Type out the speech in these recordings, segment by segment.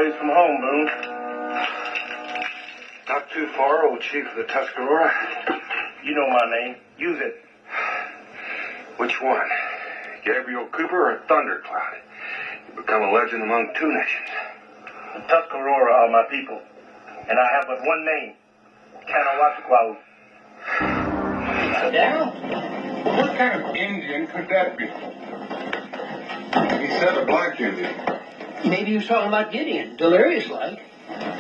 ways from home, Boone. Not too far, old chief of the Tuscarora. You know my name. Use it. Which one? Gabriel Cooper or Thundercloud? You become a legend among two nations. The Tuscarora are my people, and I have but one name. Kanawatchquao. Yeah? What kind of Indian could that be? He said a black Indian. Maybe he was talking about Gideon, delirious-like.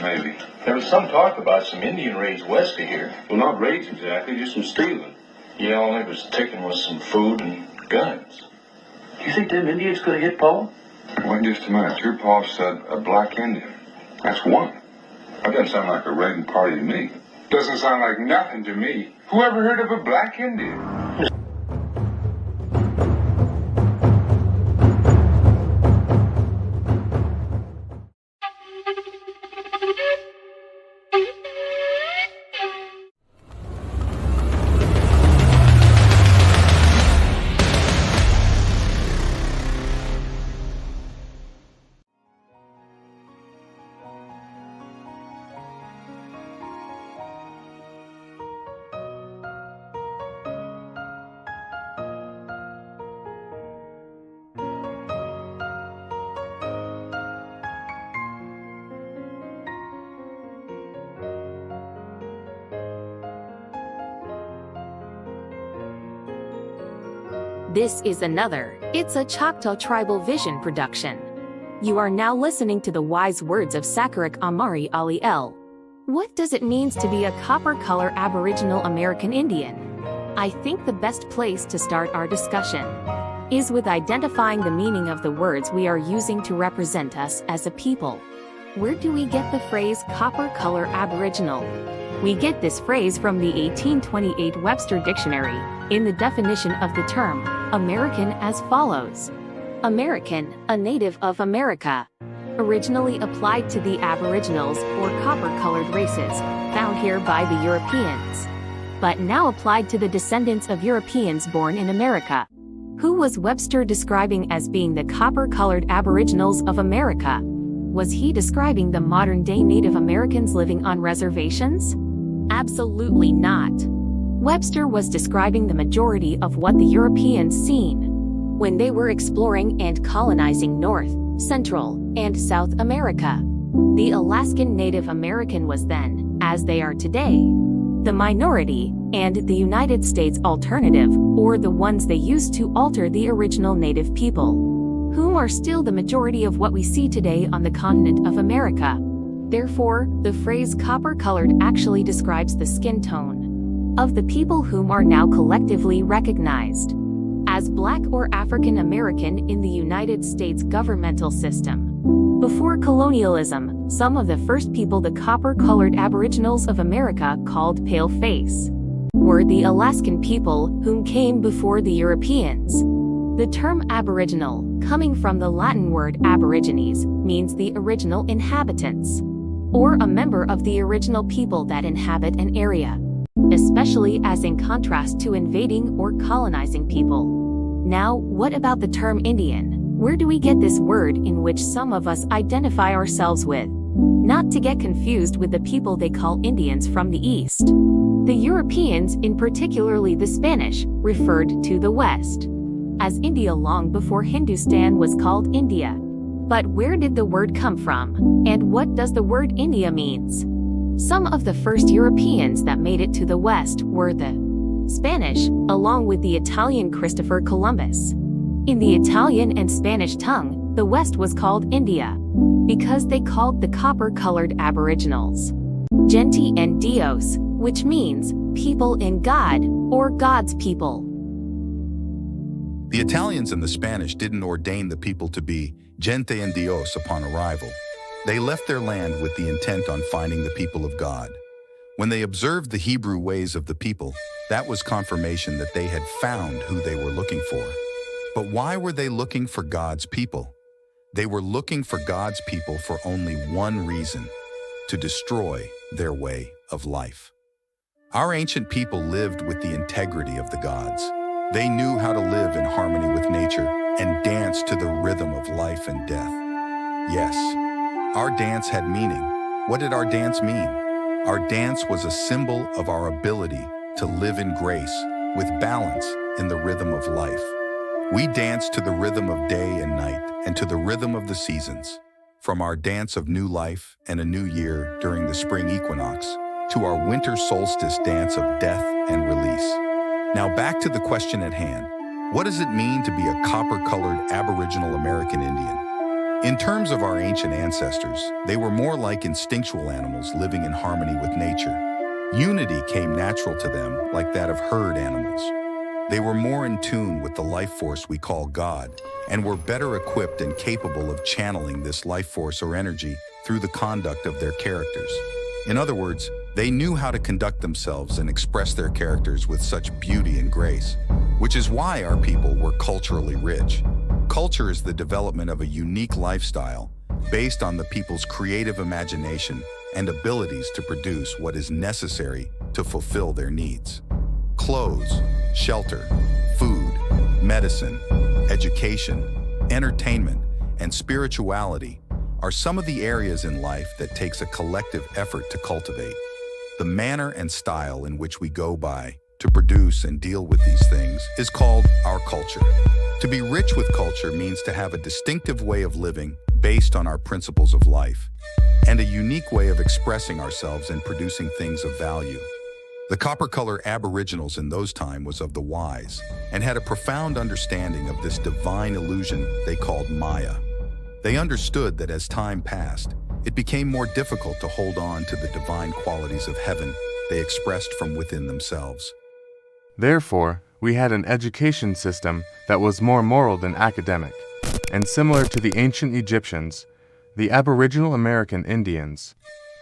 Maybe. There was some talk about some Indian raids west of here. Well, not raids exactly, just some stealing. Yeah, all they was taking was some food and guns. Do you think them Indians could have hit Paul? Wait just a minute. Your pa said a black Indian. That's one. That doesn't sound like a raiding party to me. Doesn't sound like nothing to me. Who ever heard of a black Indian? This is another Itza-Choctaw Tribal Vision production. You are now listening to the wise words of Sakarik Amari Ali El. What does it mean to be a copper-color Aboriginal American Indian? I think the best place to start our discussion is with identifying the meaning of the words we are using to represent us as a people. Where do we get the phrase copper-color Aboriginal? We get this phrase from the 1828 Webster Dictionary, in the definition of the term American as follows. American, a native of America. Originally applied to the Aboriginals or copper-colored races, found here by the Europeans. But now applied to the descendants of Europeans born in America. Who was Webster describing as being the copper-colored Aboriginals of America? Was he describing the modern-day Native Americans living on reservations? Absolutely not. Webster was describing the majority of what the Europeans seen when they were exploring and colonizing North, Central, and South America. The Alaskan Native American was then, as they are today, the minority, and the United States alternative, or the ones they used to alter the original native people, whom are still the majority of what we see today on the continent of America. Therefore, the phrase copper-colored actually describes the skin tone of the people whom are now collectively recognized as Black or African American in the United States governmental system. Before colonialism, some of the first people the copper-colored Aboriginals of America called pale-face were the Alaskan people whom came before the Europeans. The term Aboriginal, coming from the Latin word aborigines, means the original inhabitants, or a member of the original people that inhabit an area, especially as in contrast to invading or colonizing people. Now, what about the term Indian? Where do we get this word in which some of us identify ourselves with? Not to get confused with the people they call Indians from the East. The Europeans, in particularly the Spanish, referred to the West as India long before Hindustan was called India. But where did the word come from? And what does the word India means? Some of the first Europeans that made it to the West were the Spanish, along with the Italian Christopher Columbus. In the Italian and Spanish tongue, the West was called India, because they called the copper-colored Aboriginals Genti and Dios, which means people in God, or God's people. The Italians and the Spanish didn't ordain the people to be gente en Dios upon arrival. They left their land with the intent on finding the people of God. When they observed the Hebrew ways of the people, that was confirmation that they had found who they were looking for. But why were they looking for God's people? They were looking for God's people for only one reason: to destroy their way of life. Our ancient people lived with the integrity of the gods. They knew how to live in harmony with nature and dance to the rhythm of life and death. Yes, Our dance had meaning. What did our dance mean? Our dance was a symbol of our ability to live in grace, with balance in the rhythm of life. We danced to the rhythm of day and night, and to the rhythm of the seasons. From our dance of new life and a new year during the spring equinox, to our winter solstice dance of death and release. Now back to the question at hand. What does it mean to be a copper-colored Aboriginal American Indian? In terms of our ancient ancestors, they were more like instinctual animals living in harmony with nature. Unity came natural to them, like that of herd animals. They were more in tune with the life force we call God, and were better equipped and capable of channeling this life force or energy through the conduct of their characters. In other words, they knew how to conduct themselves and express their characters with such beauty and grace, which is why our people were culturally rich. Culture is the development of a unique lifestyle based on the people's creative imagination and abilities to produce what is necessary to fulfill their needs. Clothes, shelter, food, medicine, education, entertainment, and spirituality are some of the areas in life that takes a collective effort to cultivate. The manner and style in which we go by to produce and deal with these things is called our culture. To be rich with culture means to have a distinctive way of living based on our principles of life, and a unique way of expressing ourselves and producing things of value. The copper-color Aboriginals in those times was of the wise, and had a profound understanding of this divine illusion they called Maya. They understood that as time passed, it became more difficult to hold on to the divine qualities of heaven they expressed from within themselves. Therefore, we had an education system that was more moral than academic, and similar to the ancient Egyptians, the Aboriginal American Indians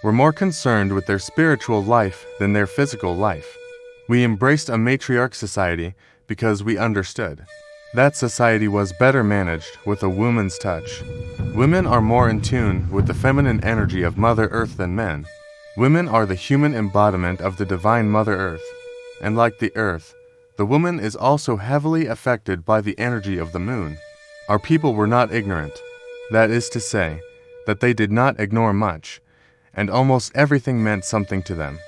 were more concerned with their spiritual life than their physical life. We embraced a matriarch society because we understood that society was better managed with a woman's touch. Women are more in tune with the feminine energy of Mother Earth than men. Women are the human embodiment of the divine Mother Earth, and like the Earth, the woman is also heavily affected by the energy of the moon. Our people were not ignorant. That is to say, that they did not ignore much, and almost everything meant something to them.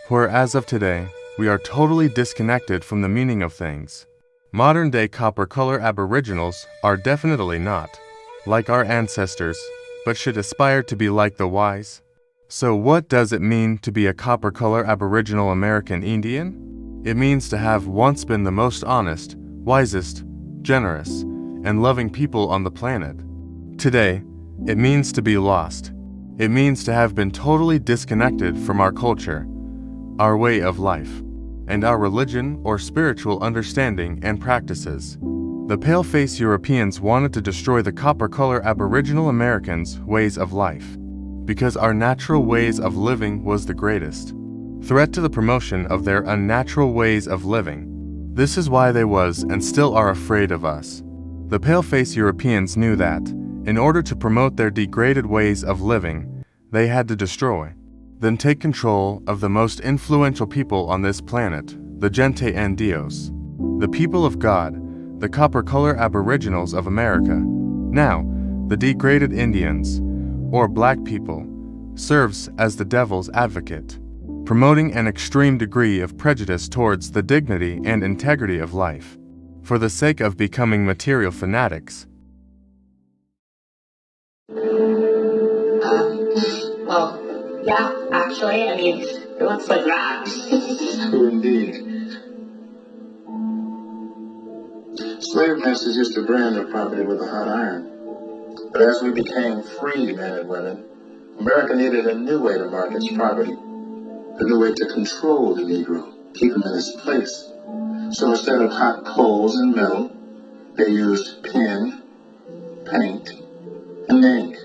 For as of today, we are totally disconnected from the meaning of things. Modern-day copper-color Aboriginals are definitely not like our ancestors, but should aspire to be like the wise. So what does it mean to be a copper-color Aboriginal American Indian? It means to have once been the most honest, wisest, generous, and loving people on the planet. Today, it means to be lost. It means to have been totally disconnected from our culture, our way of life, and our religion or spiritual understanding and practices. The pale-face Europeans wanted to destroy the copper-color Aboriginal Americans' ways of life, because our natural ways of living was the greatest threat to the promotion of their unnatural ways of living. This is why they was and still are afraid of us. The pale-face Europeans knew that, in order to promote their degraded ways of living, they had to destroy, then take control of the most influential people on this planet, the Gente and Dios, the people of God, the copper-color Aboriginals of America. Now, the degraded Indians, or black people, serves as the devil's advocate, promoting an extreme degree of prejudice towards the dignity and integrity of life, for the sake of becoming material fanatics. Well, yeah, actually, I mean, it looks like that. Indeed. Slave masters used to brand their property with a hot iron. But as we became free men and women, America needed a new way to mark its property, a new way to control the Negro, keep him in his place. So instead of hot coals and metal, they used pen, paint, and ink.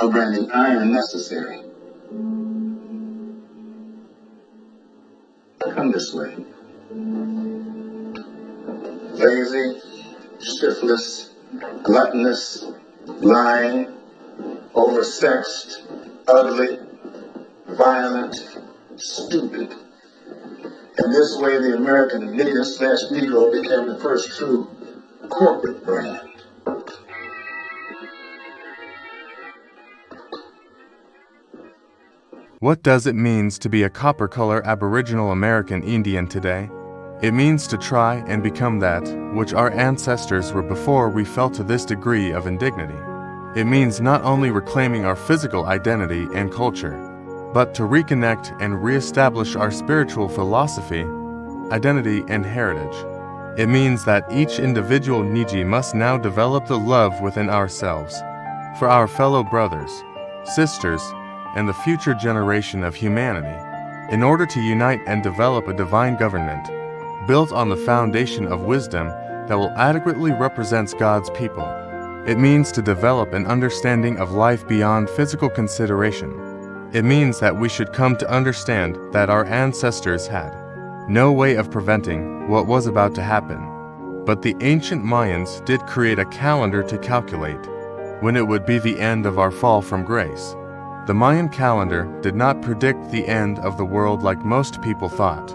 No branding iron necessary. Come this way. Lazy, shiftless, gluttonous, lying, oversexed, ugly, violent, stupid. In this way, the American nigger/Negro became the first true corporate brand. What does it mean to be a copper-color Aboriginal American Indian today? It means to try and become that which our ancestors were before we fell to this degree of indignity. It means not only reclaiming our physical identity and culture, but to reconnect and reestablish our spiritual philosophy, identity, and heritage. It means that each individual Niiji must now develop the love within ourselves, for our fellow brothers, sisters, and the future generation of humanity, in order to unite and develop a divine government, built on the foundation of wisdom that will adequately represent God's people. It means to develop an understanding of life beyond physical consideration. It means that we should come to understand that our ancestors had no way of preventing what was about to happen. But the ancient Mayans did create a calendar to calculate when it would be the end of our fall from grace. The Mayan calendar did not predict the end of the world like most people thought.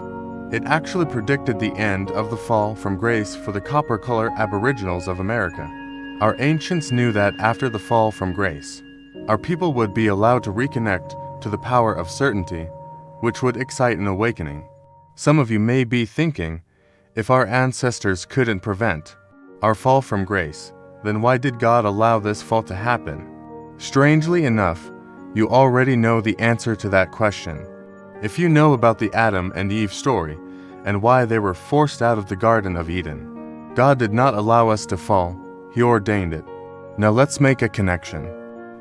It actually predicted the end of the fall from grace for the copper-color Aboriginals of America. Our ancients knew that after the fall from grace, our people would be allowed to reconnect to the power of certainty, which would excite an awakening. Some of you may be thinking, if our ancestors couldn't prevent our fall from grace, then why did God allow this fall to happen? Strangely enough, you already know the answer to that question. If you know about the Adam and Eve story and why they were forced out of the Garden of Eden, God did not allow us to fall, He ordained it. Now let's make a connection.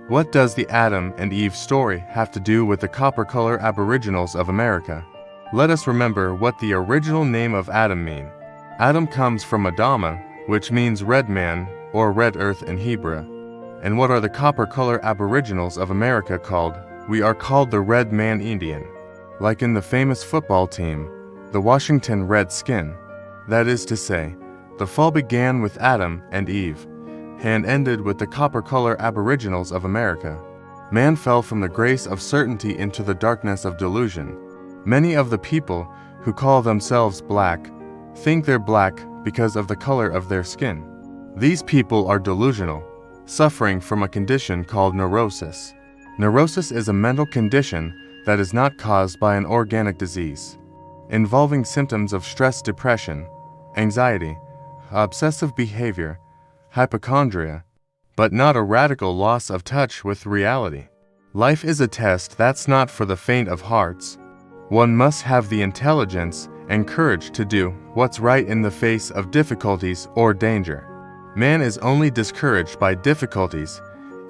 What does the Adam and Eve story have to do with the copper-color Aboriginals of America? Let us remember what the original name of Adam means. Adam comes from Adama, which means red man or red earth in Hebrew. And what are the copper-color Aboriginals of America called? We are called the Red Man Indian. Like in the famous football team, the Washington Redskins. That is to say, the fall began with Adam and Eve, and ended with the copper-color Aboriginals of America. Man fell from the grace of certainty into the darkness of delusion. Many of the people who call themselves black think they're black because of the color of their skin. These people are delusional, suffering from a condition called neurosis. Neurosis is a mental condition that is not caused by an organic disease, involving symptoms of stress, depression, anxiety, obsessive behavior, hypochondria, but not a radical loss of touch with reality. Life is a test that's not for the faint of hearts. One must have the intelligence and courage to do what's right in the face of difficulties or danger. Man is only discouraged by difficulties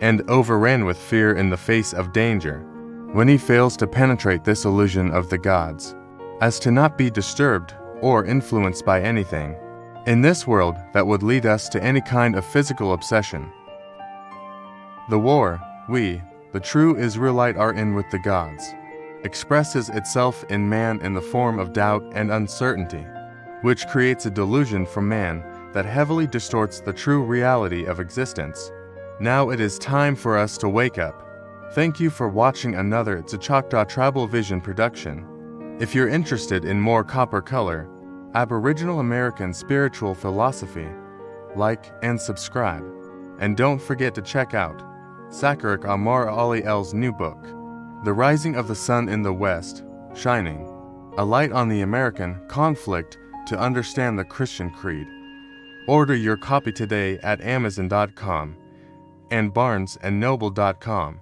and overran with fear in the face of danger when he fails to penetrate this illusion of the gods, as to not be disturbed or influenced by anything in this world that would lead us to any kind of physical obsession. The war we, the true Israelite, are in with the gods expresses itself in man in the form of doubt and uncertainty, which creates a delusion from man that heavily distorts the true reality of existence. Now it is time for us to wake up. Thank you for watching another Itza-Choctaw Tribal Vision production. If you're interested in more copper-color Aboriginal American spiritual philosophy, like and subscribe. And don't forget to check out Sakaric Amar Ali L's new book, The Rising of the Sun in the West, Shining, a light on the American conflict to understand the Christian creed. Order your copy today at Amazon.com and BarnesandNoble.com.